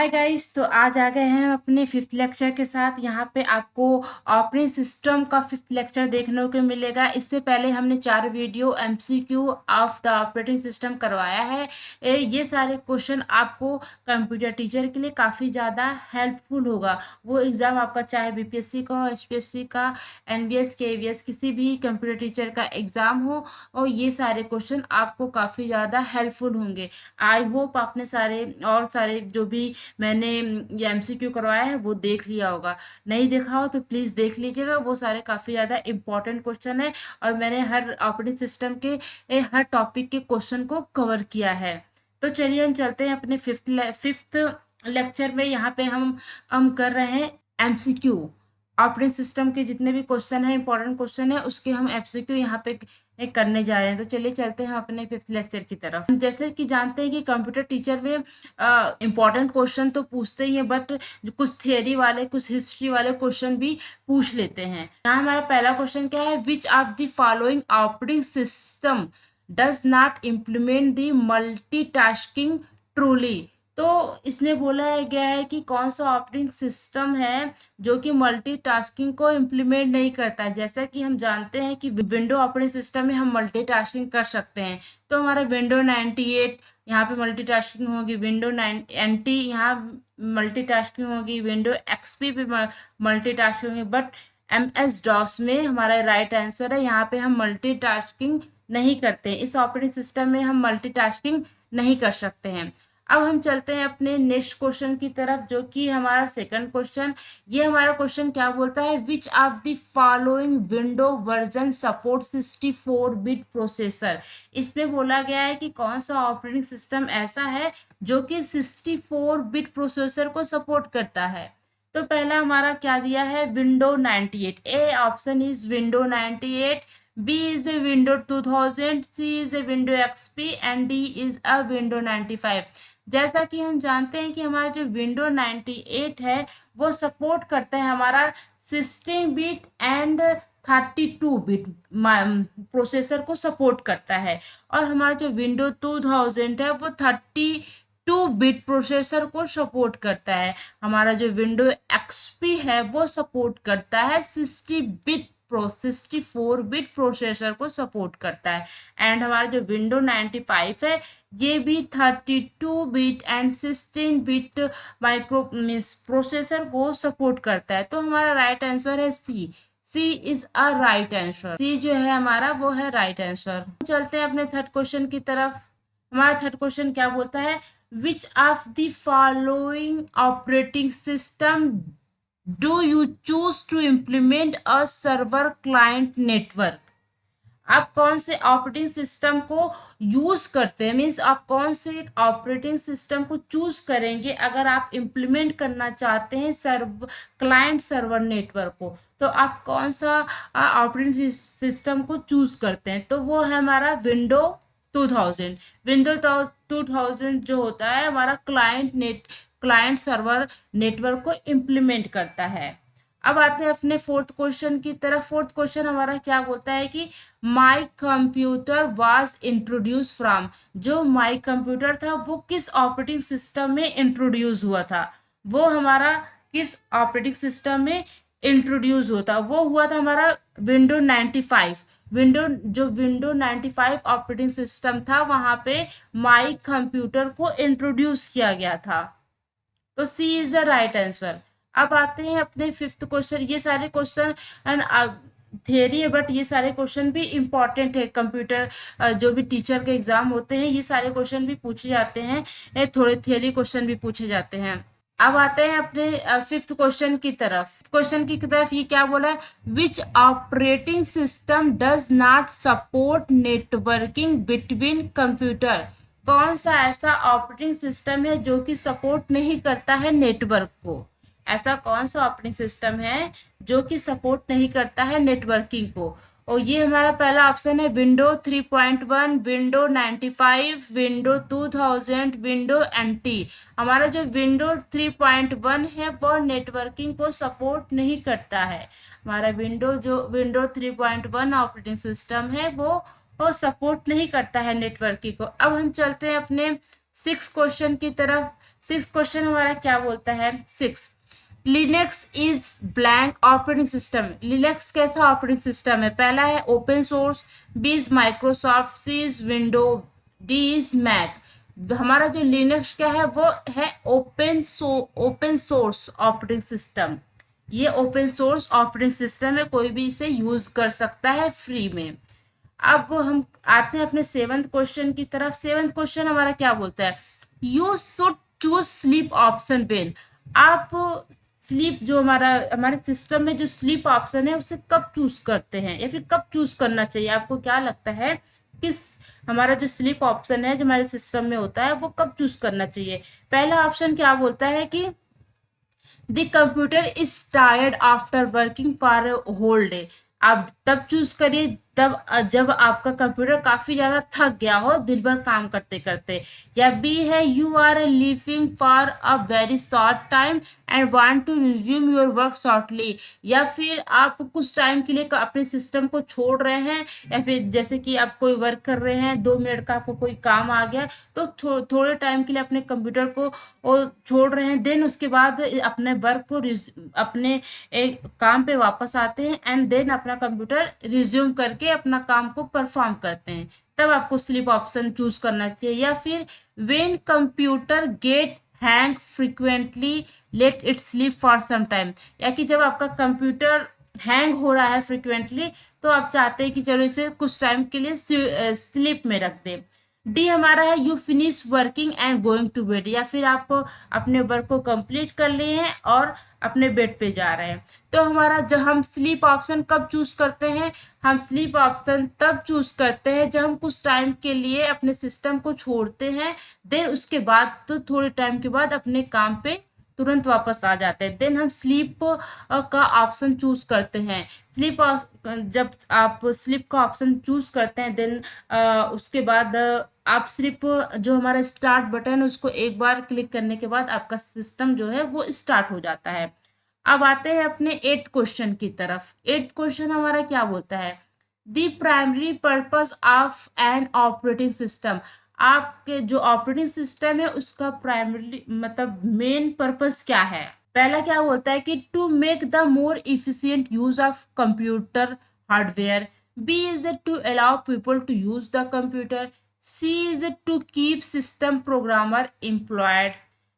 Hi guys. तो आज आ गए हैं अपने फिफ्थ लेक्चर के साथ। यहाँ पे आपको ऑपरेटिंग सिस्टम का फिफ्थ लेक्चर देखने को मिलेगा। इससे पहले हमने 4 video MCQ of the operating system करवाया है। ये सारे क्वेश्चन आपको कंप्यूटर टीचर के लिए काफ़ी ज़्यादा हेल्पफुल होगा। वो एग्ज़ाम आपका चाहे बीपीएससी का हो, एचपीएससी का, एनवीएस केवीएस, किसी भी कंप्यूटर टीचर का एग्ज़ाम हो, और ये सारे क्वेश्चन आपको काफ़ी ज़्यादा हेल्पफुल होंगे। आई होप आपने सारे जो भी मैंने ये एमसीक्यू करवाया है वो देख लिया होगा। नहीं देखा हो तो प्लीज़ देख लीजिएगा, वो सारे काफ़ी ज़्यादा इंपॉर्टेंट क्वेश्चन है और मैंने हर ऑपरेटिंग सिस्टम के हर टॉपिक के क्वेश्चन को कवर किया है। तो चलिए हम चलते हैं अपने फिफ्थ लेक्चर में। यहाँ पे हम कर रहे हैं एमसीक्यू। ऑपरेटिंग सिस्टम के जितने भी क्वेश्चन है, इंपॉर्टेंट क्वेश्चन है, उसके हम एमसीक्यू यहाँ पे करने जा रहे हैं। तो चलिए चलते हैं अपने फिफ्थ लेक्चर की तरफ। हम जैसे कि जानते हैं कि कंप्यूटर टीचर में इंपॉर्टेंट क्वेश्चन तो पूछते ही हैं, बट कुछ थियरी वाले, कुछ हिस्ट्री वाले क्वेश्चन भी पूछ लेते हैं। यहाँ हमारा पहला क्वेश्चन क्या है, which of the following operating system does not implement the multitasking truly. तो इसमें बोला गया है कि कौन सा ऑपरेटिंग सिस्टम है जो कि मल्टीटास्किंग को इम्प्लीमेंट नहीं करता है। जैसा कि हम जानते हैं कि विंडो ऑपरेटिंग सिस्टम में हम मल्टीटास्किंग कर सकते हैं। तो हमारा विंडो 98 यहाँ पे मल्टीटास्किंग होगी, विंडो 9 NT यहाँ मल्टीटास्किंग होगी, विंडो XP पे मल्टीटास्किंग होगी, बट MS DOS में हमारा राइट आंसर है। यहाँ पे हम मल्टीटास्किंग नहीं करते, इस ऑपरेटिंग सिस्टम में हम मल्टीटास्किंग नहीं कर सकते हैं। अब हम चलते हैं अपने नेक्स्ट क्वेश्चन की तरफ, जो कि हमारा सेकंड क्वेश्चन। ये हमारा क्वेश्चन क्या बोलता है, which of the following window version support 64-बिट प्रोसेसर। इसमें बोला गया है कि कौन सा ऑपरेटिंग सिस्टम ऐसा है जो कि 64-बिट प्रोसेसर को सपोर्ट करता है। तो पहला हमारा क्या दिया है, window 98। A option is window 98, B is a window 2000, C is a window XP and D is a window 95। जैसा कि हम जानते हैं कि हमारा जो विंडो 98 है वो सपोर्ट करता है हमारा 16-बिट एंड 32-बिट प्रोसेसर को सपोर्ट करता है, और हमारा जो विंडो 2000 है वो 32-बिट प्रोसेसर को सपोर्ट करता है। हमारा जो विंडो एक्सपी है वो सपोर्ट करता है 64-बिट प्रोसेसर को सपोर्ट करता है। एंड हमारा जो विंडो 95 है ये भी 32-बिट एंड 16-बिट माइक्रो मीन्स प्रोसेसर को सपोर्ट करता है। तो हमारा राइट आंसर है सी इज अ राइट आंसर। सी जो है हमारा वो है राइट आंसर। चलते हैं अपने थर्ड क्वेश्चन की तरफ। हमारा थर्ड क्वेश्चन क्या बोलता है, which of the following operating system do you choose to implement a server client network. आप कौन से ऑपरेटिंग सिस्टम को यूज करते हैं, मीन्स आप कौन से ऑपरेटिंग सिस्टम को चूज करेंगे अगर आप इम्प्लीमेंट करना चाहते हैं क्लाइंट सर्वर नेटवर्क को। तो आप कौन सा ऑपरेटिंग सिस्टम को चूज करते हैं, तो वो है हमारा विंडो 2000। विंडो 2000 जो होता है हमारा क्लाइंट सर्वर नेटवर्क को इम्प्लीमेंट करता है। अब आते हैं अपने फोर्थ क्वेश्चन की तरफ। फोर्थ क्वेश्चन हमारा क्या बोलता है कि my computer was introduce from. जो माई कंप्यूटर था वो किस ऑपरेटिंग सिस्टम में इंट्रोड्यूस हुआ था, वो हमारा किस ऑपरेटिंग सिस्टम में इंट्रोड्यूस होता, वो हुआ था हमारा विंडो 95। विंडो 95 ऑपरेटिंग सिस्टम था, वहां पे माई कंप्यूटर को इंट्रोड्यूस किया गया था। तो सी इज द राइट आंसर। अब आते हैं अपने फिफ्थ क्वेश्चन। ये सारे क्वेश्चन थियरी है, बट ये सारे क्वेश्चन भी इम्पॉर्टेंट है। कंप्यूटर जो भी टीचर के एग्जाम होते हैं ये सारे क्वेश्चन भी पूछे जाते हैं, थोड़े थियरी क्वेश्चन भी पूछे जाते हैं। अब आते हैं अपने फिफ्थ क्वेश्चन की तरफ। क्वेश्चन की तरफ ये क्या बोला है, which operating system does not support networking between computer. कौन सा ऐसा ऑपरेटिंग सिस्टम है जो कि सपोर्ट नहीं करता है नेटवर्क को। ऐसा कौन सा ऑपरेटिंग सिस्टम है जो कि सपोर्ट नहीं करता है नेटवर्किंग को। और ये हमारा पहला ऑप्शन है window 3.1, window 95, window 2000, window NT। हमारा जो विंडो 3.1 है वो नेटवर्किंग को सपोर्ट नहीं करता है। हमारा विंडो 3.1 ऑपरेटिंग सिस्टम है वो सपोर्ट नहीं करता है नेटवर्किंग को। अब हम चलते हैं अपने सिक्स क्वेश्चन की तरफ। सिक्स क्वेश्चन हमारा क्या बोलता है? Six, Linux is blank operating system. Linux कैसा ऑपरेटिंग सिस्टम है? पहला है open source, B is Microsoft, C is window, D is Mac. हमारा जो लिनक्स क्या है वो है ओपन सोर्स ऑपरेटिंग सिस्टम। ये ओपन सोर्स ऑपरेटिंग सिस्टम है, कोई भी इसे यूज कर सकता है फ्री में। अब हम आते हैं अपने सेवंथ क्वेश्चन की तरफ। सेवंथ क्वेश्चन हमारा क्या बोलता है? You should choose sleep option when. आप स्लीप जो हमारे सिस्टम में जो स्लीप ऑप्शन है उसे कब चूज करते हैं या फिर कब चूज करना चाहिए? आपको क्या लगता है किस हमारा जो स्लीप ऑप्शन है जो हमारे सिस्टम में होता है वो कब चूज करना चाहिए? पहला ऑप्शन क्या बोलता है कि the computer is tired after working for whole day. आप तब चूज करिए तब जब आपका कंप्यूटर काफी ज्यादा थक गया हो दिन भर काम करते करते। या बी है you are leaving for a very short time and want to resume your work shortly. या फिर आप कुछ टाइम के लिए अपने सिस्टम को छोड़ रहे हैं, या फिर जैसे कि आप कोई वर्क कर रहे हैं, 2 मिनट का आपको कोई काम आ गया तो थोड़े टाइम के लिए अपने कंप्यूटर को वो छोड़ रहे हैं, देन उसके बाद अपने वर्क को अपने एक काम पे वापस आते हैं एंड देन अपना कंप्यूटर रिज्यूम करके अपना काम को परफॉर्म करते हैं। तब आपको स्लीप ऑप्शन चूज करना चाहिए। या फिर when computer get hang frequently let it sleep for some time. या कि जब आपका कंप्यूटर हैंग हो रहा है फ्रिक्वेंटली तो आप चाहते हैं कि चलो इसे कुछ टाइम के लिए स्लीप में रख दें। डी हमारा है you finish working and going to bed. या फिर आप अपने वर्क को कंप्लीट कर लिए हैं और अपने बेड पे जा रहे हैं। तो हमारा जब हम स्लीप ऑप्शन कब चूज करते हैं? हम स्लीप ऑप्शन तब चूज करते हैं जब हम कुछ टाइम के लिए अपने सिस्टम को छोड़ते हैं, देन उसके बाद तो थोड़े टाइम के बाद अपने काम पे तुरंत वापस आ जाते हैं, देन हम स्लीप का ऑप्शन चूज करते हैं। स्लीप जब आप स्लीप का ऑप्शन चूज करते हैं देन उसके बाद आप सिर्फ जो हमारा स्टार्ट बटन है उसको एक बार क्लिक करने के बाद आपका सिस्टम जो है वो स्टार्ट हो जाता है। अब आते हैं अपने एट्थ क्वेश्चन की तरफ। एट्थ क्वेश्चन हमारा क्या बोलता है? The primary purpose of an operating system. आपके जो ऑपरेटिंग सिस्टम है उसका प्राइमरी मतलब मेन पर्पस क्या है? पहला क्या बोलता है कि to make the more efficient use of computer hardware, B is it to allow people to use the computer, C is it to keep system programmer employed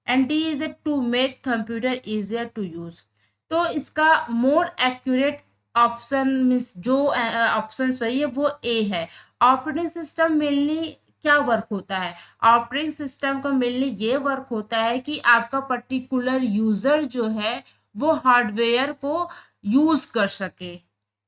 and D is it to make computer easier to use. तो इसका more accurate option means जो option सही है वो A है। Operating system mainly क्या work होता है? ऑपरेटिंग सिस्टम का मेनली ये वर्क होता है कि आपका पर्टिकुलर यूजर जो है वो हार्डवेयर को यूज कर सके।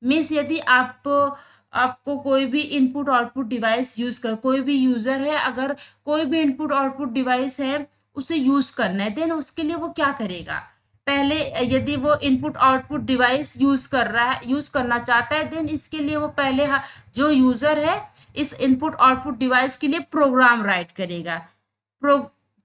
मीन्स यदि आपको कोई भी इनपुट आउटपुट डिवाइस यूज कर कोई भी यूजर है अगर कोई भी इनपुट आउटपुट डिवाइस है उसे यूज करना है देन उसके लिए वो क्या करेगा? पहले यदि वो इनपुट आउटपुट डिवाइस यूज करना चाहता है देन इसके लिए वो पहले जो यूजर है इस इनपुट आउटपुट डिवाइस के लिए प्रोग्राम राइट करेगा। प्रो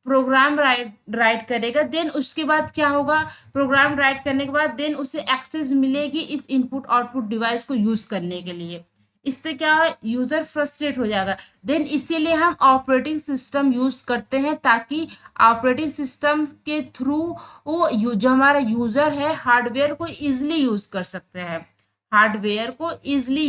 प्रोग्राम राइट करेगा देन उसके बाद क्या होगा? प्रोग्राम राइट करने के बाद देन उसे एक्सेस मिलेगी इस इनपुट आउटपुट डिवाइस को यूज करने के लिए। इससे क्या है? यूजर फ्रस्ट्रेट हो जाएगा। देन इसीलिए हम ऑपरेटिंग सिस्टम यूज करते हैं ताकि ऑपरेटिंग सिस्टम के थ्रू वो जो हमारा यूजर है हार्डवेयर को इजिली यूज कर सकते हैं। हार्डवेयर को इजिली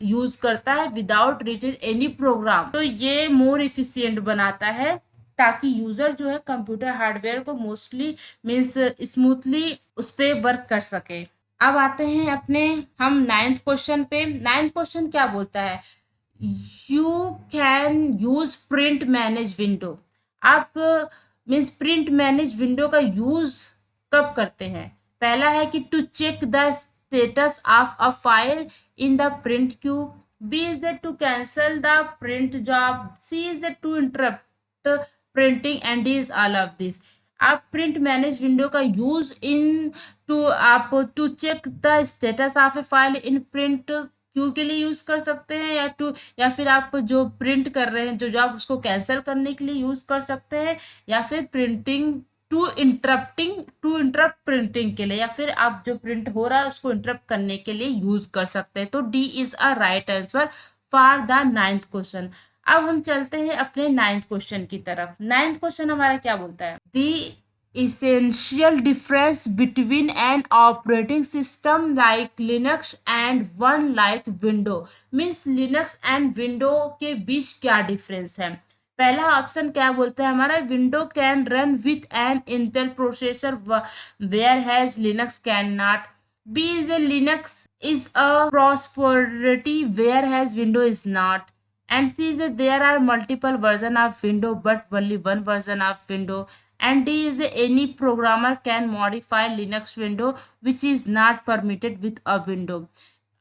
यूज करता है विदाउट रिटन एनी प्रोग्राम। तो ये मोर इफिशियंट बनाता है ताकि यूजर जो है कंप्यूटर हार्डवेयर को मोस्टली मीन्स स्मूथली उस पर वर्क कर सके। अब आते हैं अपने हम नाइन्थ क्वेश्चन पे। नाइन्थ क्वेश्चन क्या बोलता है? You can use print manage window. आप मीन्स प्रिंट मैनेज विंडो का यूज कब करते हैं? पहला है कि to check the status of a file in the print queue, B is that to cancel the print job, C is that to interrupt printing and D is all of this. आप print manage window का use to check the status of A file in print Q के लिए use कर सकते हैं या फिर आप जो प्रिंट कर रहे हैं जो जॉब उसको कैंसिल करने के लिए यूज कर सकते हैं, या फिर प्रिंटिंग टू इंटरप्ट प्रिंटिंग के लिए, या फिर आप जो प्रिंट हो रहा है उसको इंटरप्ट करने के लिए यूज कर सकते हैं। तो D is a right answer for the ninth question. अब हम चलते हैं अपने 9th क्वेश्चन की तरफ। 9th क्वेश्चन हमारा क्या बोलता है, दी essential difference between an operating system like Linux and one like Windows, means Linux and window के बीच क्या डिफरेंस है। पहला ऑप्शन क्या बोलता है हमारा, window can run with an Intel processor where has Linux can not. B is a Linux is a prosperity whereas window is not, and C is that there are multiple version of window but only one version of window, and D is that any programmer can modify linux window which is not permitted with a window।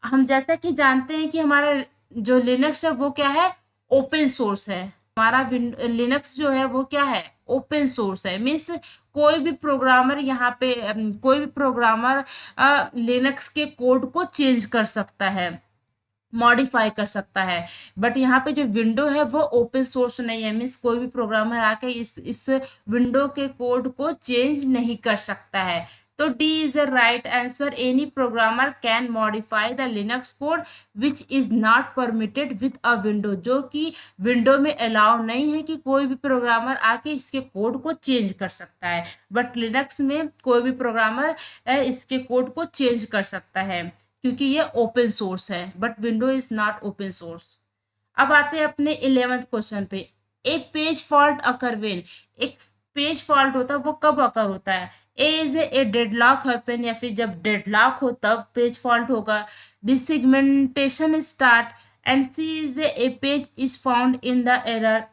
हम जैसा कि जानते हैं कि हमारा जो Linux है वो क्या है, ओपन सोर्स है। हमारा लिनक्स जो है वो क्या है, ओपन सोर्स है। मीन्स कोई भी प्रोग्रामर यहाँ पे कोई भी प्रोग्रामर लिनक्स के कोड को चेंज कर सकता है, मॉडिफाई कर सकता है। बट यहाँ पे जो विंडो है वो ओपन सोर्स नहीं है, मीन्स कोई भी प्रोग्रामर आके इस विंडो के कोड को चेंज नहीं कर सकता है। तो D is a right answer, any programmer can modify the Linux code which is not permitted with a window, जो कि विंडो में अलाउ नहीं है कि कोई भी प्रोग्रामर आके इसके कोड को चेंज कर सकता है, बट लिनक्स में कोई भी प्रोग्रामर इसके कोड को चेंज कर सकता है क्योंकि ये ओपन सोर्स है, but window is not open source. अब आते हैं अपने 11th क्वेश्चन पे। A page fault occur when, एक पेज फॉल्ट होता है वो कब अकर होता है। A is a deadlock happen, या फिर जब डेडलॉक हो तब पेज फॉल्ट होगा। This segmentation start, and C is a page is found in the error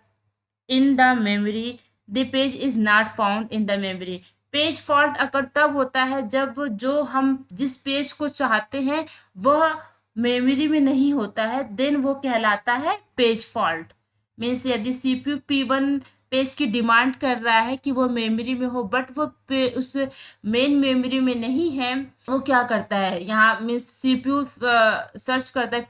in the memory, the page is not found in the memory. Page fault अगर तब होता है जब जो हम जिस पेज को चाहते हैं वह मेमोरी में नहीं होता है, देन वो कहलाता है पेज फॉल्ट। मीन्स यदि सीपीयू P1 पेज की डिमांड कर रहा है कि वो मेमोरी में हो, बट वो उस मेन मेमोरी में नहीं है, वो क्या करता है यहाँ, मीन्स सीपीयू सर्च करता है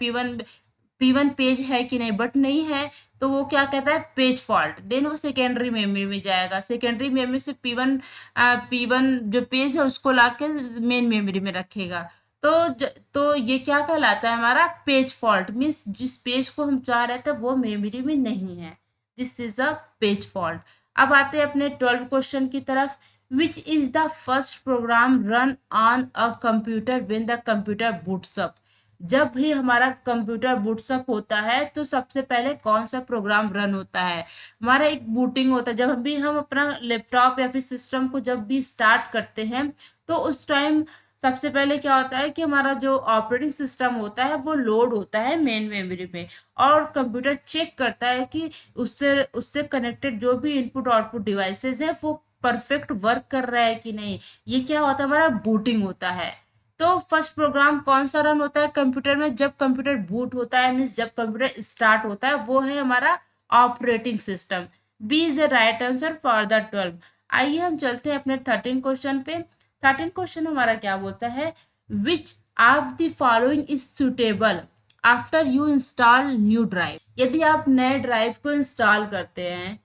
P1 पेज है कि नहीं, बट नहीं है, तो वो क्या कहता है पेज फॉल्ट। देन वो सेकेंडरी मेमोरी में जाएगा, सेकेंडरी मेमोरी से P1 जो पेज है उसको लाके मेन मेमोरी में रखेगा। तो ये क्या कहलाता है हमारा पेज फॉल्ट, मीन्स जिस पेज को हम चाह रहे थे वो मेमोरी में नहीं है, this is a page fault. अब आते हैं अपने 12 क्वेश्चन की तरफ। Which is the first program run on a computer when the computer boots up, जब भी हमारा कंप्यूटर बूटअप होता है तो सबसे पहले कौन सा प्रोग्राम रन होता है, हमारा एक बूटिंग होता है। जब भी हम अपना लैपटॉप या फिर सिस्टम को जब भी स्टार्ट करते हैं तो उस टाइम सबसे पहले क्या होता है कि हमारा जो ऑपरेटिंग सिस्टम होता है वो लोड होता है मेन मेमोरी में, और कंप्यूटर चेक करता है कि उससे उससे कनेक्टेड जो भी इनपुट आउटपुट डिवाइसेस है वो परफेक्ट वर्क कर रहा है कि नहीं। ये क्या होता है, हमारा बूटिंग होता है। तो फर्स्ट प्रोग्राम कौन सा रन होता है कंप्यूटर में, जब कंप्यूटर बूट होता है, मीन्स जब कंप्यूटर स्टार्ट होता है, वो है हमारा operating system. B is a right answer for the 12। आइए हम चलते हैं अपने 13 क्वेश्चन पे। 13 क्वेश्चन हमारा क्या बोलता है, which of the following is suitable after you install new drive. यदि आप नए ड्राइव को इंस्टॉल करते हैं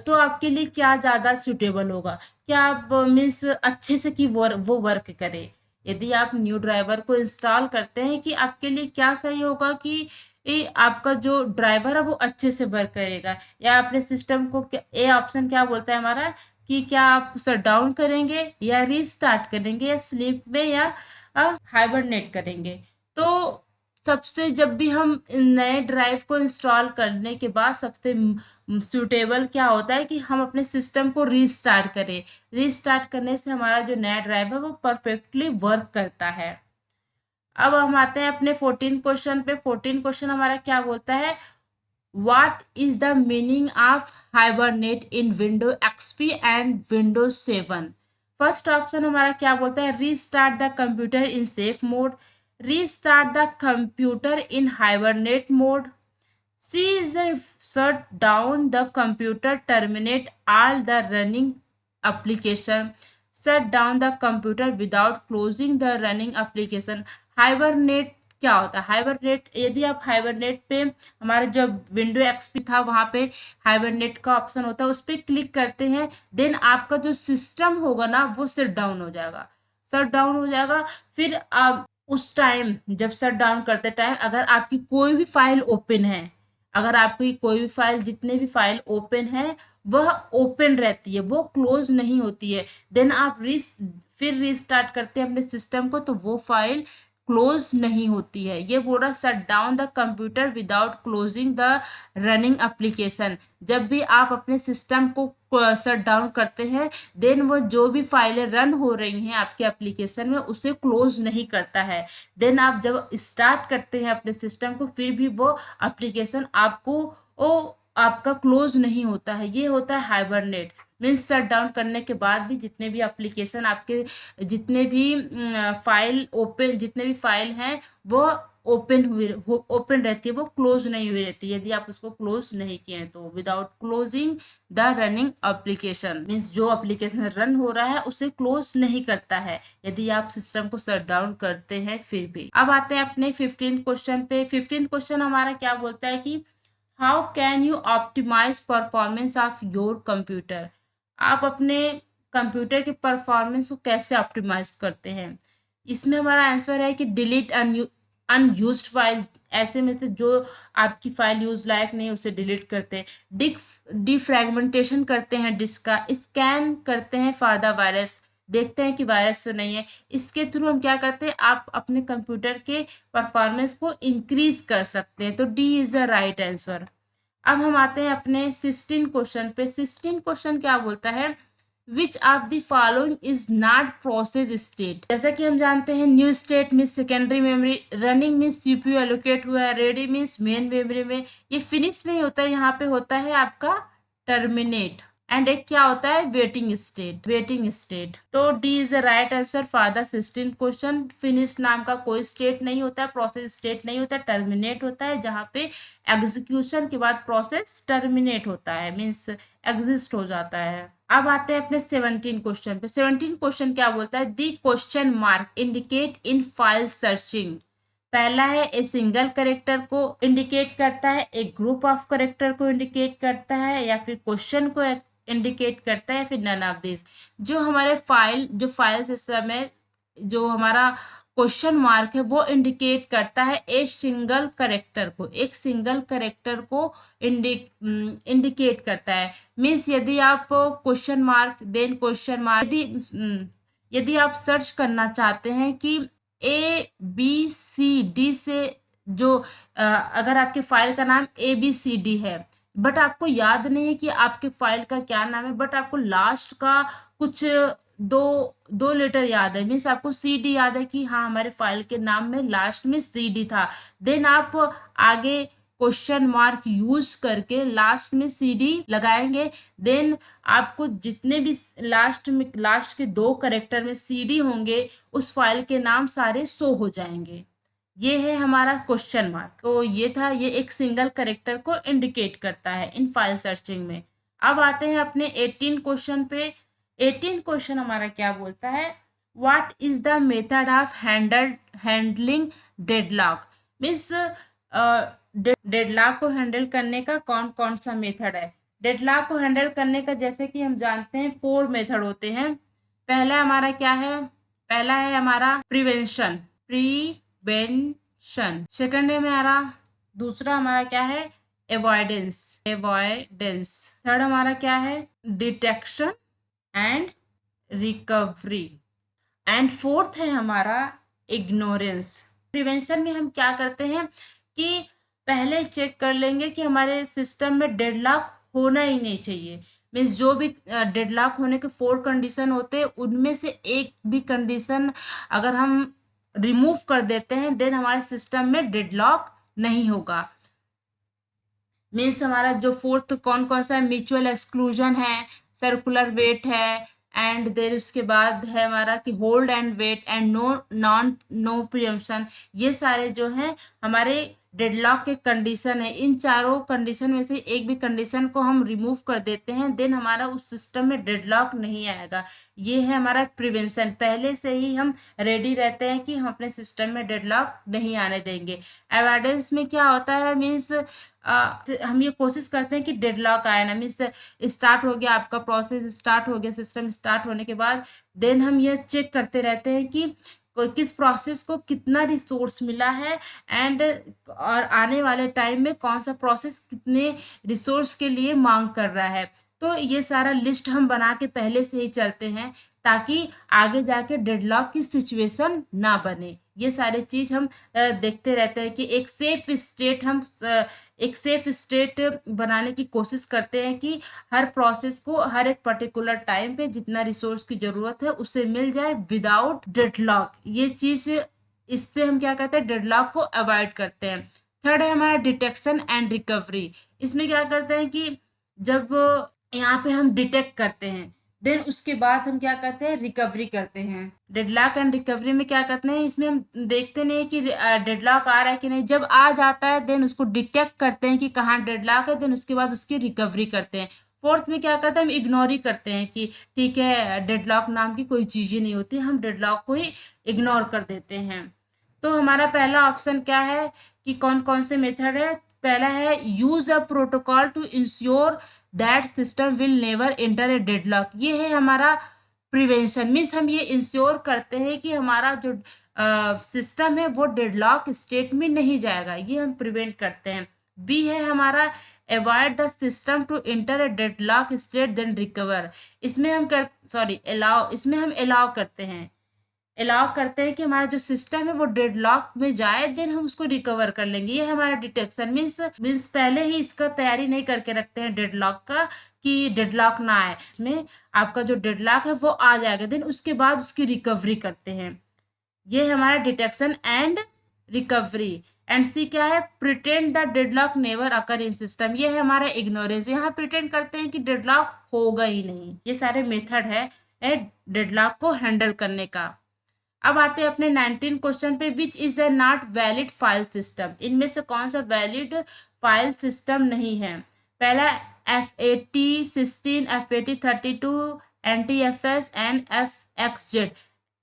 तो आपके लिए क्या ज़्यादा सुटेबल होगा, क्या आप मीन्स अच्छे से कि वो वर्क करे। यदि आप न्यू ड्राइवर को इंस्टॉल करते हैं कि आपके लिए क्या सही होगा कि आपका जो ड्राइवर है वो अच्छे से वर्क करेगा, या अपने सिस्टम को ए ऑप्शन क्या बोलता है हमारा कि क्या आप शट डाउन करेंगे या रीस्टार्ट करेंगे या स्लीप में या हाइबरनेट करेंगे। तो सबसे जब भी हम नए ड्राइव को इंस्टॉल करने के बाद सबसे सूटेबल क्या होता है कि हम अपने सिस्टम को रीस्टार्ट करें। रीस्टार्ट करने से हमारा जो नया ड्राइव है वो परफेक्टली वर्क करता है। अब हम आते हैं अपने 14 क्वेश्चन पे। 14 क्वेश्चन हमारा क्या बोलता है, what is the meaning of hibernate in window XP and Windows 7। First option हमारा क्या बोलता है, restart the computer in safe mode, restart the computer in hibernate mode, C is a shut down the computer, terminate all the running application, shut down the computer without closing the running application। Hibernate क्या होता है, hibernate यदि आप hibernate पे हमारे जब window XP था वहाँ पे हाइबरनेट का ऑप्शन होता है, उस पर क्लिक करते हैं, देन आपका जो सिस्टम होगा ना वो शट डाउन हो जाएगा, शट डाउन हो जाएगा। फिर आप उस टाइम जब शट डाउन करते टाइम अगर आपकी कोई भी फाइल ओपन है, अगर आपकी कोई भी फाइल, जितने भी फाइल ओपन है वह ओपन रहती है, वो क्लोज नहीं होती है। देन आप फिर रीस्टार्ट करते हैं अपने सिस्टम को, तो वो फाइल क्लोज नहीं होती है। ये बोल रहा shut down the computer without closing the running application. जब भी आप अपने सिस्टम को शट डाउन करते हैं, देन वो जो भी फाइलें रन हो रही हैं आपके एप्लीकेशन में उसे क्लोज नहीं करता है। देन आप जब स्टार्ट करते हैं अपने सिस्टम को, फिर भी वो एप्लीकेशन आपको ओ आपका क्लोज नहीं होता है। ये होता है हाइबरनेट। मीन्स शट डाउन करने के बाद भी जितने भी एप्लीकेशन आपके, जितने भी जितने भी फाइल हैं वो ओपन रहती है, वो क्लोज नहीं हुई रहती है। यदि आप उसको क्लोज नहीं किए हैं तो without closing the running application, means जो एप्लीकेशन रन हो रहा है उसे क्लोज नहीं करता है यदि आप सिस्टम को शट डाउन करते हैं फिर भी। अब आते हैं अपने 15th क्वेश्चन पे। 15th क्वेश्चन हमारा क्या बोलता है कि how can you optimize performance of your computer. आप अपने कंप्यूटर के परफॉर्मेंस को कैसे ऑप्टिमाइज करते हैं। इसमें हमारा आंसर है कि डिलीट अनयूज्ड फाइल। ऐसे में से जो आपकी फाइल यूज लायक नहीं उसे डिलीट करते हैं। डिफ्रैगमेंटेशन करते हैं डिस्क का। स्कैन करते हैं फॉर द वायरस, देखते हैं कि वायरस तो नहीं है। इसके थ्रू हम क्या करते हैं, आप अपने कंप्यूटर के परफॉर्मेंस को इंक्रीज कर सकते हैं। तो D is the right answer. अब हम आते हैं अपने 16 क्वेश्चन पे। 16 क्वेश्चन क्या बोलता है, which of the following is not process state. जैसा कि हम जानते हैं new state means secondary memory, running means CPU allocate हुआ है, रेडी मीन्स मेन मेमोरी में। ये फिनिश नहीं होता है, यहाँ पे होता है आपका टर्मिनेट। एंड एक क्या होता है, वेटिंग स्टेट। Waiting state. तो D is the right answer for the 16 question. Finish नाम का कोई स्टेट नहीं होता है, प्रोसेस स्टेट नहीं होता, टर्मिनेट होता है, जहाँ पे एग्जीक्यूशन के बाद प्रोसेस टर्मिनेट होता है, मीन्स एग्जिस्ट हो जाता है। अब आते हैं अपने 17 क्वेश्चन पे। 17 क्वेश्चन क्या बोलता है, the question mark indicate in file searching. पहला है ए सिंगल करेक्टर को इंडिकेट करता है, एक ग्रुप ऑफ करेक्टर को इंडिकेट करता है, या फिर क्वेश्चन को इंडिकेट करता है, फिर नन ऑफ दिस। जो हमारे फाइल सिस्टम है, जो हमारा क्वेश्चन मार्क है वो इंडिकेट करता है ए सिंगल करेक्टर को, एक सिंगल करेक्टर को इंडिकेट करता है। मीन्स यदि आप question mark then question mark, यदि आप सर्च करना चाहते हैं कि ए बी सी डी से, जो अगर आपके फाइल का नाम ए बी सी डी है, बट आपको याद नहीं है कि आपके फाइल का क्या नाम है, बट आपको लास्ट का कुछ दो लेटर याद है, मीन्स आपको सी डी याद है कि हाँ हमारे फाइल के नाम में लास्ट में सी डी था। देन आप आगे क्वेश्चन मार्क यूज करके लास्ट में सी डी लगाएंगे। देन आपको जितने भी लास्ट के 2 करेक्टर में सी डी होंगे, उस फाइल के नाम सारे शो हो जाएंगे। ये है हमारा क्वेश्चन मार्क। तो ये था, ये एक सिंगल करेक्टर को इंडिकेट करता है इन फाइल सर्चिंग में। अब आते हैं अपने 18 क्वेश्चन पे। 18 क्वेश्चन हमारा क्या बोलता है, what is the method of handling deadlock. Means deadlock को हैंडल करने का कौन कौन सा मेथड है। डेडलॉक को हैंडल करने का जैसे कि हम जानते हैं 4 मेथड होते हैं। पहला हमारा क्या है, पहला है हमारा प्रिवेंशन। सेकंड है हमारा, दूसरा हमारा क्या है, एवॉइडेंस। थर्ड हमारा क्या है, detection and recovery. And fourth है हमारा इग्नोरेंस। प्रिवेंशन में हम क्या करते हैं कि पहले चेक कर लेंगे कि हमारे सिस्टम में डेडलॉक होना ही नहीं चाहिए। मीन्स जो भी डेडलॉक होने के 4 कंडीशन होते हैं, उनमें से एक भी कंडीशन अगर हम रिमूव कर देते हैं, देन हमारे सिस्टम में डेडलॉक नहीं होगा। मीन्स हमारा जो फोर्थ कौन कौन सा है, म्यूचुअल एक्सक्लूजन है, सर्कुलर वेट है, एंड देर उसके बाद है हमारा कि hold and wait and no preemption. ये सारे जो हैं हमारे डेडलॉक के कंडीशन है। इन चारों कंडीशन में से एक भी कंडीशन को हम रिमूव कर देते हैं, देन हमारा उस सिस्टम में डेडलॉक नहीं आएगा। ये है हमारा प्रिवेंशन। पहले से ही हम रेडी रहते हैं कि हम अपने सिस्टम में डेडलॉक नहीं आने देंगे। अवॉइडेंस में क्या होता है, मीन्स हम ये कोशिश करते हैं कि डेडलॉक आए ना। मीन्स स्टार्ट हो गया आपका प्रोसेस, स्टार्ट हो गया सिस्टम, स्टार्ट होने के बाद देन हम ये चेक करते रहते हैं कि किस प्रोसेस को कितना रिसोर्स मिला है एंड और आने वाले टाइम में कौन सा प्रोसेस कितने रिसोर्स के लिए मांग कर रहा है। तो ये सारा लिस्ट हम बना के पहले से ही चलते हैं ताकि आगे जाके डेडलॉक की सिचुएशन ना बने। ये सारे चीज़ हम देखते रहते हैं कि एक सेफ स्टेट बनाने की कोशिश करते हैं कि हर प्रोसेस को हर एक पर्टिकुलर टाइम पे जितना रिसोर्स की ज़रूरत है उसे मिल जाए विदाउट डेडलॉक। ये चीज़ इससे हम क्या करते हैं, डेडलॉक को अवॉइड करते हैं। थर्ड है हमारा डिटेक्शन एंड रिकवरी। इसमें क्या करते हैं कि जब यहाँ पे हम डिटेक्ट करते हैं देन उसके बाद हम क्या करते हैं, रिकवरी करते हैं। डेडलॉक एंड रिकवरी में क्या करते हैं, इसमें हम देखते नहीं कि डेडलॉक आ रहा है कि नहीं। जब आ जाता है देन उसको डिटेक्ट करते हैं कि कहाँ डेडलॉक है, देन उसके बाद उसकी रिकवरी करते हैं। फोर्थ में क्या करते हैं, हम इग्नोर ही करते हैं कि ठीक है डेडलॉक नाम की कोई चीज़ ही नहीं होती, हम डेडलॉक को ही इग्नोर कर देते हैं। तो हमारा पहला ऑप्शन क्या है कि कौन कौन से मेथड है। पहला है use a protocol to ensure that system will never enter a deadlock. ये है हमारा प्रिवेंशन, मीन्स हम ये इंश्योर करते हैं कि हमारा जो सिस्टम है वो डेडलॉक स्टेट में नहीं जाएगा, ये हम प्रिवेंट करते हैं। बी है हमारा avoid the system to enter a deadlock state then recover. इसमें हम इसमें हम अलाउ करते हैं कि हमारा जो सिस्टम है वो डेडलॉक में जाए देन हम उसको रिकवर कर लेंगे। ये हमारा डिटेक्शन मीन्स पहले ही इसका तैयारी नहीं करके रखते हैं डेडलॉक का कि डेडलॉक ना आए। इसमें आपका जो डेडलॉक है वो आ जाएगा देन उसके बाद उसकी रिकवरी करते हैं। ये हमारा डिटेक्शन एंड रिकवरी। एंड सी क्या है, pretend the deadlock never occur in system. ये है हमारा इग्नोरेंस, यहाँ प्रिटेंड करते हैं कि डेडलॉक होगा ही नहीं। ये सारे मेथड है डेडलॉक को हैंडल करने का। अब आते हैं अपने 19 क्वेश्चन पे, which is a not valid file system. इनमें से कौन सा वैलिड फाइल सिस्टम नहीं है। पहला F8016, F8032, NTFS and FXZ।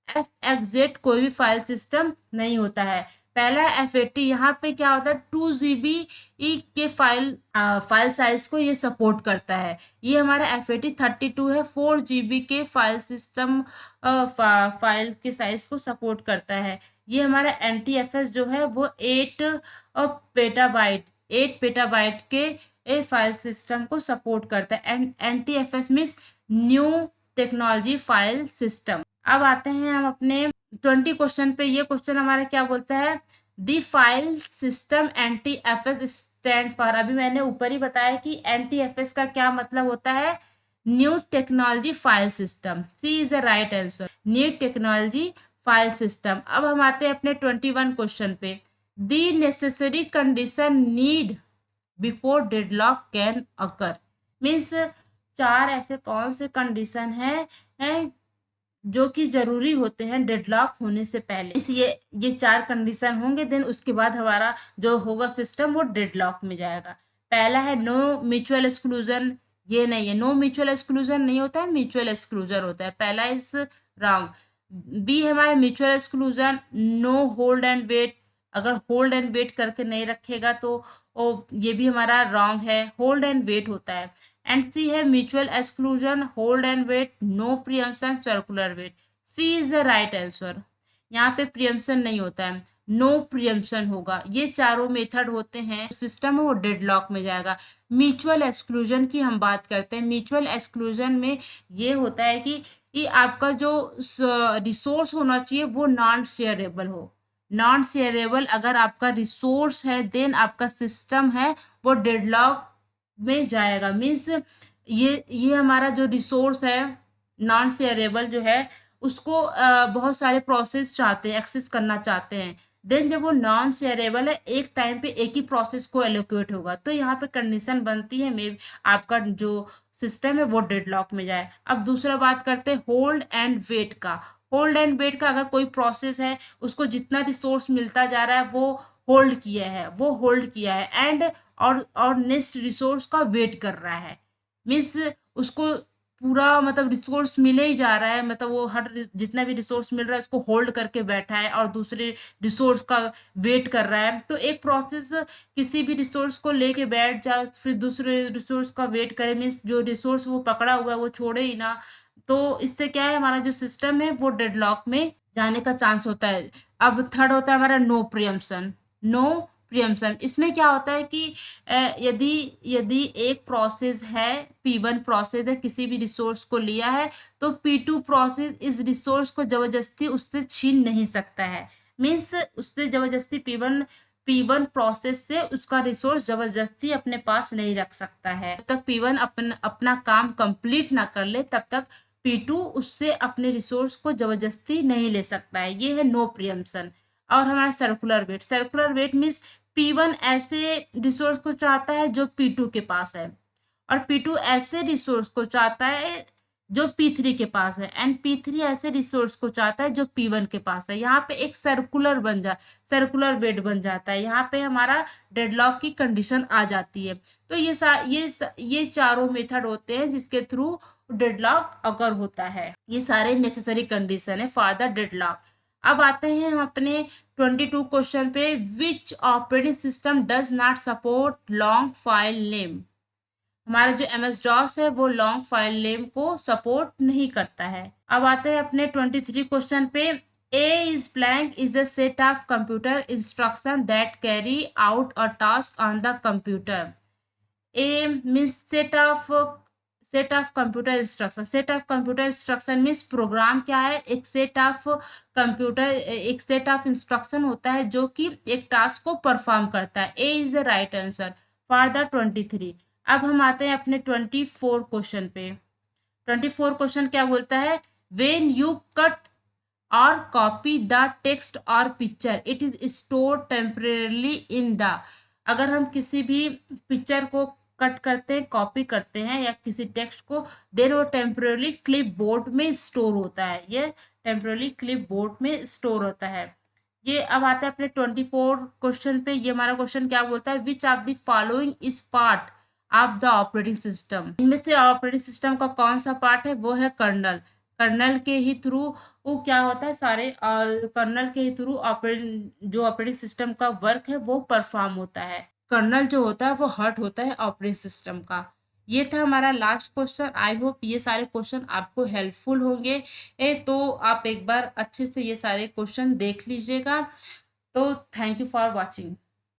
FXZ कोई भी फाइल सिस्टम नहीं होता है। पहला F80, यहाँ पे क्या होता है 2 GB के फाइल साइज को ये सपोर्ट करता है। ये हमारा F8032 है, 4 GB के फाइल सिस्टम फाइल के साइज को सपोर्ट करता है। ये हमारा NTFS जो है वो 8 पेटाबाइट के फाइल सिस्टम को सपोर्ट करता है। And NTFS means new technology file system. अब आते हैं हम अपने 20 क्वेश्चन पे। ये क्वेश्चन हमारा क्या बोलता है, the file system NTFS stand for. अभी मैंने ऊपर ही बताया कि NTFS का क्या मतलब होता है, new technology file system. C is the right answer, new technology file system. अब हम आते हैं अपने 21 क्वेश्चन पे, the necessary condition need before deadlock can occur. Means 4 ऐसे कौन से कंडीशन है जो कि जरूरी होते हैं डेडलॉक होने से पहले। इसलिए ये 4 कंडीशन होंगे देन उसके बाद हमारा जो होगा सिस्टम वो डेडलॉक में जाएगा। पहला है नो म्यूचुअल एक्सक्लूजन। ये नहीं है, नो म्यूचुअल एक्सक्लूजन नहीं होता है, म्यूचुअल एक्सक्लूजन होता है। पहला इज रॉन्ग। बी है हमारा mutual exclusion. No hold and wait, अगर होल्ड एंड वेट करके नहीं रखेगा तो ये भी हमारा रॉन्ग है, होल्ड एंड वेट होता है। एंड सी है mutual exclusion, hold and wait, no preemption, circular wait. C is the right answer. यहाँ पे प्रियम्पशन नहीं होता है, नो प्रियम्पशन होगा। ये चारों मेथड होते हैं, सिस्टम है वो डेडलॉक में जाएगा। म्यूचुअल एक्सक्लूजन की हम बात करते हैं। म्यूचुअल एक्सक्लूजन में ये होता है कि आपका जो रिसोर्स होना चाहिए वो नॉन शेयरेबल हो। नॉन शेयरेबल अगर आपका रिसोर्स है देन आपका सिस्टम है वो डेडलॉक में जाएगा। मीन्स ये हमारा जो रिसोर्स है नॉन शेयरेबल जो है उसको बहुत सारे प्रोसेस चाहते हैं, एक्सेस करना चाहते हैं। देन जब वो नॉन शेयरेबल है एक टाइम पे एक ही प्रोसेस को एलोकेट होगा, तो यहाँ पे कंडीशन बनती है मे आपका जो सिस्टम है वो डेडलॉक में जाए। अब दूसरा बात करते हैं होल्ड एंड वेट का। होल्ड एंड वेट का, अगर कोई प्रोसेस है उसको जितना रिसोर्स मिलता जा रहा है वो होल्ड किया है एंड और नेक्स्ट रिसोर्स का वेट कर रहा है। मीन्स उसको पूरा मतलब रिसोर्स मिले ही जा रहा है, मतलब वो जितना भी रिसोर्स मिल रहा है उसको होल्ड करके बैठा है और दूसरे रिसोर्स का वेट कर रहा है। तो एक प्रोसेस किसी भी रिसोर्स को लेके बैठ जाए फिर दूसरे रिसोर्स का वेट करे, मीन्स जो रिसोर्स वो पकड़ा हुआ है वो छोड़े ही ना। तो इससे क्या है, हमारा जो सिस्टम है वो डेडलॉक में जाने का चांस होता है। अब थर्ड होता है हमारा नो प्रियम्पशन। नो प्रियम्पशन इसमें क्या होता है कि यदि यदि एक प्रोसेस है, P1 प्रोसेस है, किसी भी रिसोर्स को लिया है, तो P2 प्रोसेस इस रिसोर्स को जबरदस्ती उससे छीन नहीं सकता है। मीन्स उससे जबरदस्ती P1 प्रोसेस से उसका रिसोर्स जबरदस्ती अपने पास नहीं रख सकता है। जब तक P1 अपना काम कंप्लीट ना कर ले, तब तक P2 उससे अपने रिसोर्स को जबरदस्ती नहीं ले सकता है। ये है नो प्रियम्पशन। और हमारा सर्कुलर वेट मीन्स P1 ऐसे रिसोर्स को चाहता है जो P2 के पास है, और P2 ऐसे रिसोर्स को चाहता है जो P3 के पास है, एंड P3 ऐसे रिसोर्स को चाहता है जो P1 के पास है। यहाँ पे एक सर्कुलर वेट बन जाता है। यहाँ पे हमारा डेडलॉक की कंडीशन आ जाती है। तो ये चारों मेथड होते हैं जिसके थ्रू डेडलॉक अगर होता है। ये सारे नेसेसरी कंडीशन है फॉर द डेडलॉक। अब आते हैं हम अपने 22 क्वेश्चन पे। Which operating system does not support long file name. हमारा जो MS DOS है वो लॉन्ग फाइल नेम को सपोर्ट नहीं करता है। अब आते हैं अपने 23 क्वेश्चन पे। A is blank is a set of computer instruction that carry out a task on the computer. A means set of computer instruction means program क्या है, एक सेट ऑफ इंस्ट्रक्शन होता है जो कि एक टास्क को परफॉर्म करता है। A is the right answer for the 23। अब हम आते हैं अपने 24 क्वेश्चन पे। 24 क्वेश्चन क्या बोलता है। वेन यू कट और कॉपी द टेक्स्ट और picture it is store temporarily in the. अगर हम किसी भी पिक्चर को कट करते हैं, कॉपी करते हैं, या किसी टेक्स्ट को, देन वो टेम्परेली क्लिप बोर्ड में स्टोर होता है। ये टेम्परेली क्लिप बोर्ड में स्टोर होता है। ये अब आता है अपने 24 क्वेश्चन पे। ये हमारा क्वेश्चन क्या बोलता है। Which of the following is part of the operating system. इनमें से ऑपरेटिंग सिस्टम का कौन सा पार्ट है, वो है कर्नल। कर्नल के ही थ्रू वो क्या होता है, सारे कर्नल के ही थ्रू जो ऑपरेटिंग सिस्टम का वर्क है वो परफॉर्म होता है। कर्नल जो होता है वो हार्ट होता है ऑपरेटिंग सिस्टम का। ये था हमारा लास्ट क्वेश्चन। आई होप ये सारे क्वेश्चन आपको हेल्पफुल होंगे। तो आप एक बार अच्छे से ये सारे क्वेश्चन देख लीजिएगा। तो थैंक यू फॉर वॉचिंग।